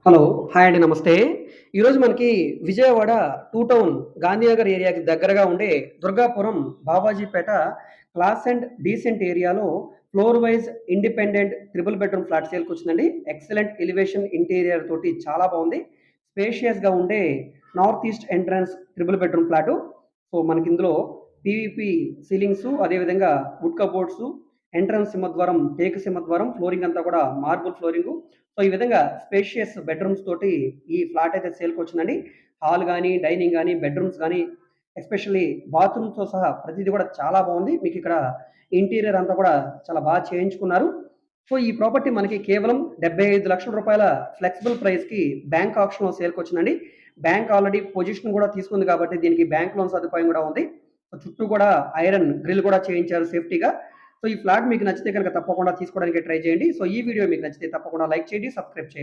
Hello. Hi అండి. నమస్తే. ఈరోజు మనకి విజయవాడ టూ టౌన్ గాంధీనగర్ ఏరియాకి దగ్గరగా ఉండే Durgapuram, Bavajipeta class and decent ఏరియాలో floor wise independent triple bedroom ఫ్లాట్ సేల్‌కొచ్చిందండి. ఎక్సలెంట్ ఎలివేషన్ ఇంటీరియర్ తోటి చాలా బావుంది. స్పేషియస్‌గా ఉండే north east entrance triple bedroom flat. So, మనకిందులో పీవీపీ సీలింగ్సు, అదేవిధంగా వుడ్ కబోర్డ్సు, ఎంట్రన్స్ సింహద్వారం, టేకు సింహద్వారం, ఫ్లోరింగ్ అంతా కూడా మార్బుల్ ఫ్లోరింగు. సో, ఈ విధంగా స్పేషియస్ బెడ్‌రూమ్స్ తోటి ఈ ఫ్లాట్ అయితే సేల్‌కొచ్చిందండి. హాల్ గాని, డైనింగ్ గాని, బెడ్‌రూమ్స్ గాని, ఎస్పెషల్లీ బాత్రూమ్స్‌తో సహా ప్రతీది కూడా చాలా బావుంది. మీకిక్కడ ఇంటీరియర్ అంతా కూడా చాలా చేయించుకున్నారు. సో, ఈ ప్రాపర్టీ మనకి కేవలం రూ. 75,00,000 ఫ్లెక్సిబుల్ ప్రైస్‌కి బ్యాంక్ ఆక్షన్‌లో సేల్‌కొచ్చిందండి. బ్యాంక్ ఆల్రెడీ పొజిషన్ కూడా తీసుకుంది కాబట్టి దీనికి బ్యాంక్ లోన్ సదుపాయం కూడా ఉంది. సో, చుట్టూ కూడా ఐరన్ గ్రిల్ కూడా చేయించారు సేఫ్టీగా. సో, ఈ ఫ్లాట్ మీకు నచ్చితే గనక తప్పకుండా తీసుకోవడానికి ట్రై చేయండి. సో, ఈ వీడియో మీకు నచ్చితే తప్పకుండా లైక్ చేయండి, సబ్స్క్రైబ్ చేయండి.